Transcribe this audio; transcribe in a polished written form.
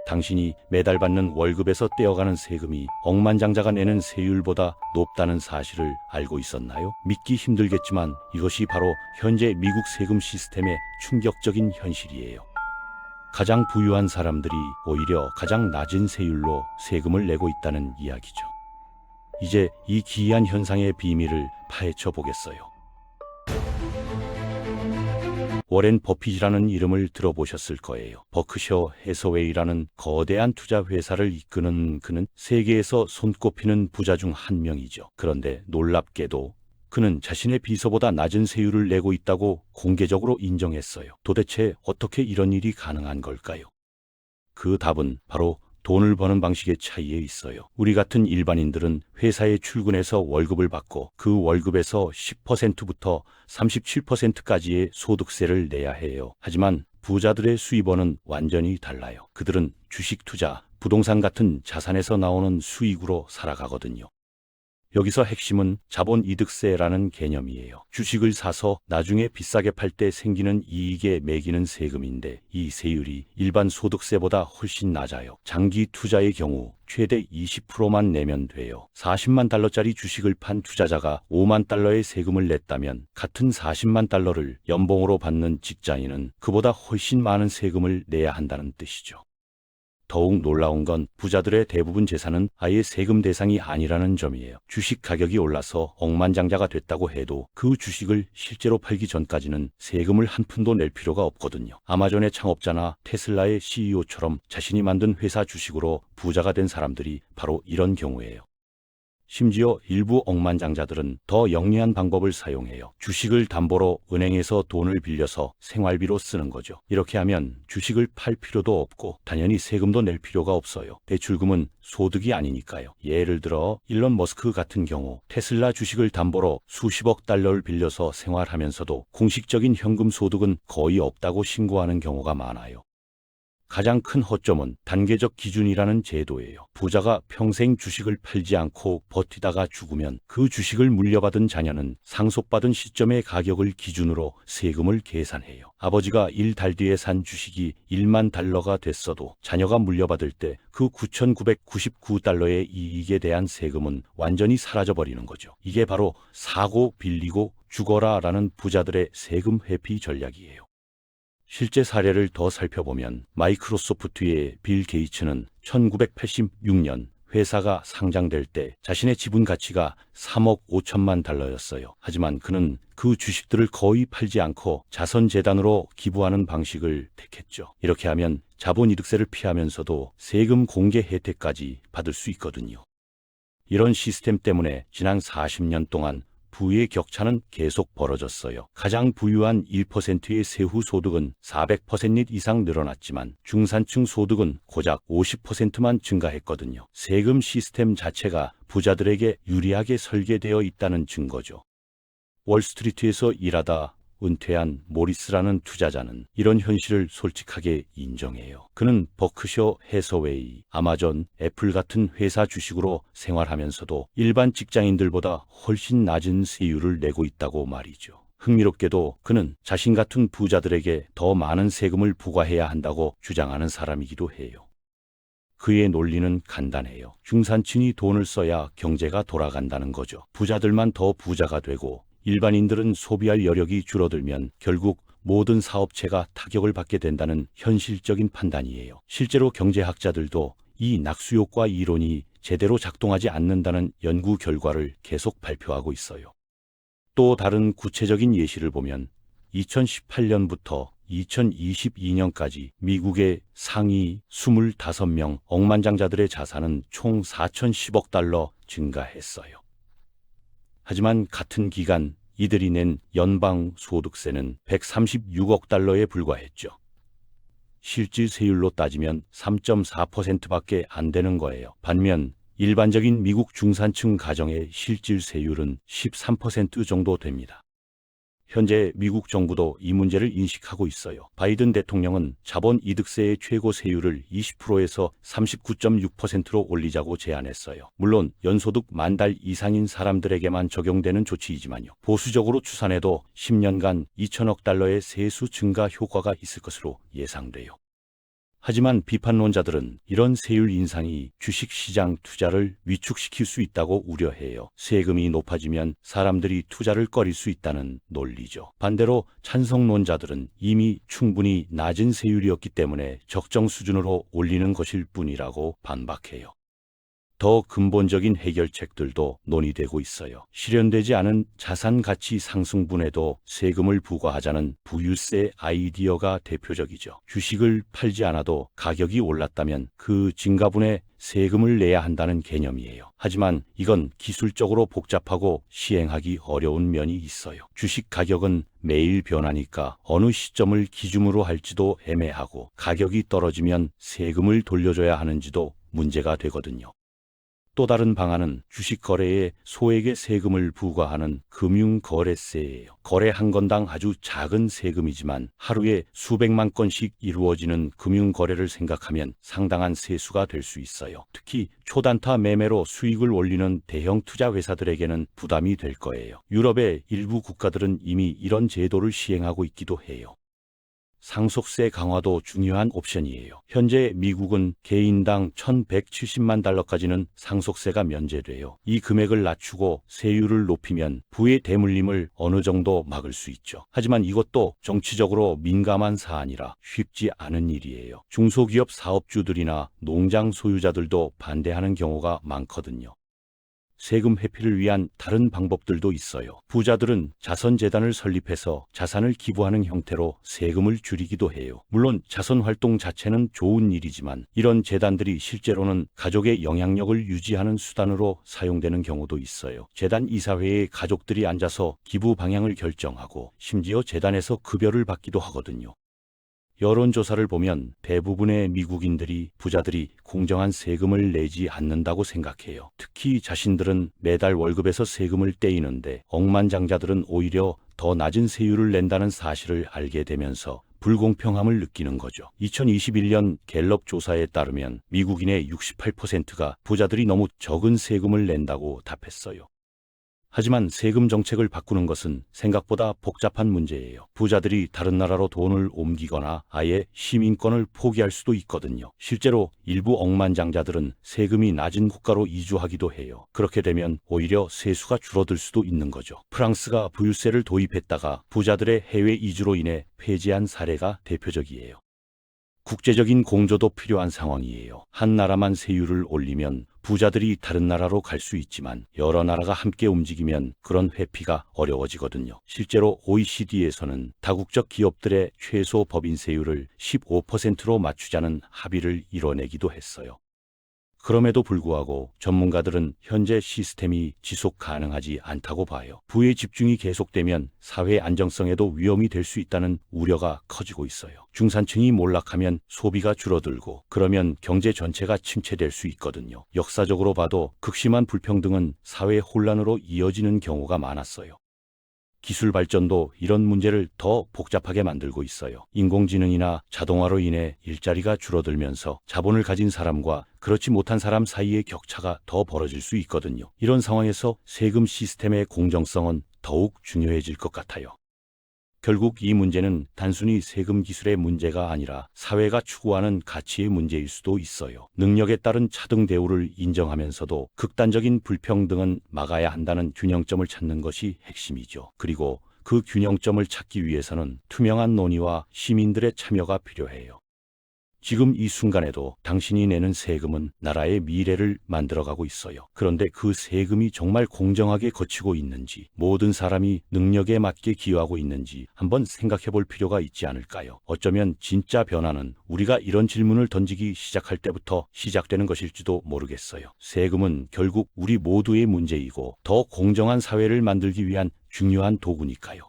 당신이 매달 받는 월급에서 떼어가는 세금이 억만장자가 내는 세율보다 높다는 사실을 알고 있었나요? 믿기 힘들겠지만 이것이 바로 현재 미국 세금 시스템의 충격적인 현실이에요. 가장 부유한 사람들이 오히려 가장 낮은 세율로 세금을 내고 있다는 이야기죠. 이제 이 기이한 현상의 비밀을 파헤쳐 보겠어요. 워렌 버핏이라는 이름을 들어보셨을 거예요. 버크셔 해서웨이라는 거대한 투자 회사를 이끄는 그는 세계에서 손꼽히는 부자 중 한 명이죠. 그런데 놀랍게도 그는 자신의 비서보다 낮은 세율을 내고 있다고 공개적으로 인정했어요. 도대체 어떻게 이런 일이 가능한 걸까요? 그 답은 바로 돈을 버는 방식의 차이에 있어요. 우리 같은 일반인들은 회사에 출근해서 월급을 받고 그 월급에서 10%부터 37%까지의 소득세를 내야 해요. 하지만 부자들의 수입원은 완전히 달라요. 그들은 주식 투자, 부동산 같은 자산에서 나오는 수익으로 살아가거든요. 여기서 핵심은 자본이득세라는 개념이에요. 주식을 사서 나중에 비싸게 팔 때 생기는 이익에 매기는 세금인데 이 세율이 일반 소득세보다 훨씬 낮아요. 장기 투자의 경우 최대 20%만 내면 돼요. 40만 달러짜리 주식을 판 투자자가 5만 달러의 세금을 냈다면 같은 40만 달러를 연봉으로 받는 직장인은 그보다 훨씬 많은 세금을 내야 한다는 뜻이죠. 더욱 놀라운 건 부자들의 대부분 재산은 아예 세금 대상이 아니라는 점이에요. 주식 가격이 올라서 억만장자가 됐다고 해도 그 주식을 실제로 팔기 전까지는 세금을 한 푼도 낼 필요가 없거든요. 아마존의 창업자나 테슬라의 CEO처럼 자신이 만든 회사 주식으로 부자가 된 사람들이 바로 이런 경우예요. 심지어 일부 억만장자들은 더 영리한 방법을 사용해요. 주식을 담보로 은행에서 돈을 빌려서 생활비로 쓰는 거죠. 이렇게 하면 주식을 팔 필요도 없고 당연히 세금도 낼 필요가 없어요. 대출금은 소득이 아니니까요. 예를 들어 일론 머스크 같은 경우 테슬라 주식을 담보로 수십억 달러를 빌려서 생활하면서도 공식적인 현금 소득은 거의 없다고 신고하는 경우가 많아요. 가장 큰 허점은 단계적 기준이라는 제도예요. 부자가 평생 주식을 팔지 않고 버티다가 죽으면 그 주식을 물려받은 자녀는 상속받은 시점의 가격을 기준으로 세금을 계산해요. 아버지가 1달 뒤에 산 주식이 1만 달러가 됐어도 자녀가 물려받을 때 그 9,999달러의 이익에 대한 세금은 완전히 사라져버리는 거죠. 이게 바로 사고 빌리고 죽어라 라는 부자들의 세금 회피 전략이에요. 실제 사례를 더 살펴보면 마이크로소프트의 빌 게이츠는 1986년 회사가 상장될 때 자신의 지분 가치가 3억 5천만 달러였어요. 하지만 그는 그 주식들을 거의 팔지 않고 자선재단으로 기부하는 방식을 택했죠. 이렇게 하면 자본이득세를 피하면서도 세금 공개 혜택까지 받을 수 있거든요. 이런 시스템 때문에 지난 40년 동안 부의 격차는 계속 벌어졌어요. 가장 부유한 1%의 세후 소득은 400% 이상 늘어났지만 중산층 소득은 고작 50%만 증가했거든요. 세금 시스템 자체가 부자들에게 유리하게 설계되어 있다는 증거죠. 월스트리트에서 일하다 은퇴한 모리스라는 투자자는 이런 현실을 솔직하게 인정해요. 그는 버크셔 해서웨이, 아마존, 애플 같은 회사 주식으로 생활하면서도 일반 직장인들보다 훨씬 낮은 세율을 내고 있다고 말이죠. 흥미롭게도 그는 자신 같은 부자들에게 더 많은 세금을 부과해야 한다고 주장하는 사람이기도 해요. 그의 논리는 간단해요. 중산층이 돈을 써야 경제가 돌아간다는 거죠. 부자들만 더 부자가 되고 일반인들은 소비할 여력이 줄어들면 결국 모든 사업체가 타격을 받게 된다는 현실적인 판단이에요. 실제로 경제학자들도 이 낙수효과 이론이 제대로 작동하지 않는다는 연구 결과를 계속 발표하고 있어요. 또 다른 구체적인 예시를 보면 2018년부터 2022년까지 미국의 상위 25명 억만장자들의 자산은 총 4,010억 달러 증가했어요. 하지만 같은 기간 이들이 낸 연방 소득세는 136억 달러에 불과했죠. 실질 세율로 따지면 3.4%밖에 안 되는 거예요. 반면 일반적인 미국 중산층 가정의 실질 세율은 13% 정도 됩니다. 현재 미국 정부도 이 문제를 인식하고 있어요. 바이든 대통령은 자본이득세의 최고 세율을 20%에서 39.6%로 올리자고 제안했어요. 물론 연소득 만 달 이상인 사람들에게만 적용되는 조치이지만요. 보수적으로 추산해도 10년간 2천억 달러의 세수 증가 효과가 있을 것으로 예상돼요. 하지만 비판론자들은 이런 세율 인상이 주식시장 투자를 위축시킬 수 있다고 우려해요. 세금이 높아지면 사람들이 투자를 꺼릴 수 있다는 논리죠. 반대로 찬성론자들은 이미 충분히 낮은 세율이었기 때문에 적정 수준으로 올리는 것일 뿐이라고 반박해요. 더 근본적인 해결책들도 논의되고 있어요. 실현되지 않은 자산 가치 상승분에도 세금을 부과하자는 부유세 아이디어가 대표적이죠. 주식을 팔지 않아도 가격이 올랐다면 그 증가분에 세금을 내야 한다는 개념이에요. 하지만 이건 기술적으로 복잡하고 시행하기 어려운 면이 있어요. 주식 가격은 매일 변하니까 어느 시점을 기준으로 할지도 애매하고 가격이 떨어지면 세금을 돌려줘야 하는지도 문제가 되거든요. 또 다른 방안은 주식 거래에 소액의 세금을 부과하는 금융거래세예요. 거래 한 건당 아주 작은 세금이지만 하루에 수백만 건씩 이루어지는 금융거래를 생각하면 상당한 세수가 될 수 있어요. 특히 초단타 매매로 수익을 올리는 대형 투자 회사들에게는 부담이 될 거예요. 유럽의 일부 국가들은 이미 이런 제도를 시행하고 있기도 해요. 상속세 강화도 중요한 옵션이에요. 현재 미국은 개인당 1,170만 달러까지는 상속세가 면제돼요. 이 금액을 낮추고 세율을 높이면 부의 대물림을 어느 정도 막을 수 있죠. 하지만 이것도 정치적으로 민감한 사안이라 쉽지 않은 일이에요. 중소기업 사업주들이나 농장 소유자들도 반대하는 경우가 많거든요. 세금 회피를 위한 다른 방법들도 있어요. 부자들은 자선재단을 설립해서 자산을 기부하는 형태로 세금을 줄이기도 해요. 물론 자선 활동 자체는 좋은 일이지만 이런 재단들이 실제로는 가족의 영향력을 유지하는 수단으로 사용되는 경우도 있어요. 재단 이사회에 가족들이 앉아서 기부 방향을 결정하고 심지어 재단에서 급여를 받기도 하거든요. 여론조사를 보면 대부분의 미국인들이 부자들이 공정한 세금을 내지 않는다고 생각해요. 특히 자신들은 매달 월급에서 세금을 떼이는데 억만장자들은 오히려 더 낮은 세율을 낸다는 사실을 알게 되면서 불공평함을 느끼는 거죠. 2021년 갤럽 조사에 따르면 미국인의 68%가 부자들이 너무 적은 세금을 낸다고 답했어요. 하지만 세금 정책을 바꾸는 것은 생각보다 복잡한 문제예요. 부자들이 다른 나라로 돈을 옮기거나 아예 시민권을 포기할 수도 있거든요. 실제로 일부 억만장자들은 세금이 낮은 국가로 이주하기도 해요. 그렇게 되면 오히려 세수가 줄어들 수도 있는 거죠. 프랑스가 부유세를 도입했다가 부자들의 해외 이주로 인해 폐지한 사례가 대표적이에요. 국제적인 공조도 필요한 상황이에요. 한 나라만 세율을 올리면 부자들이 다른 나라로 갈 수 있지만 여러 나라가 함께 움직이면 그런 회피가 어려워지거든요. 실제로 OECD에서는 다국적 기업들의 최소 법인세율을 15%로 맞추자는 합의를 이뤄내기도 했어요. 그럼에도 불구하고 전문가들은 현재 시스템이 지속 가능하지 않다고 봐요. 부의 집중이 계속되면 사회 안정성에도 위험이 될 수 있다는 우려가 커지고 있어요. 중산층이 몰락하면 소비가 줄어들고 그러면 경제 전체가 침체될 수 있거든요. 역사적으로 봐도 극심한 불평등은 사회 혼란으로 이어지는 경우가 많았어요. 기술 발전도 이런 문제를 더 복잡하게 만들고 있어요. 인공지능이나 자동화로 인해 일자리가 줄어들면서 자본을 가진 사람과 그렇지 못한 사람 사이의 격차가 더 벌어질 수 있거든요. 이런 상황에서 세금 시스템의 공정성은 더욱 중요해질 것 같아요. 결국 이 문제는 단순히 세금 기술의 문제가 아니라 사회가 추구하는 가치의 문제일 수도 있어요. 능력에 따른 차등 대우를 인정하면서도 극단적인 불평등은 막아야 한다는 균형점을 찾는 것이 핵심이죠. 그리고 그 균형점을 찾기 위해서는 투명한 논의와 시민들의 참여가 필요해요. 지금 이 순간에도 당신이 내는 세금은 나라의 미래를 만들어가고 있어요. 그런데 그 세금이 정말 공정하게 거치고 있는지, 모든 사람이 능력에 맞게 기여하고 있는지 한번 생각해 볼 필요가 있지 않을까요? 어쩌면 진짜 변화는 우리가 이런 질문을 던지기 시작할 때부터 시작되는 것일지도 모르겠어요. 세금은 결국 우리 모두의 문제이고 더 공정한 사회를 만들기 위한 중요한 도구니까요.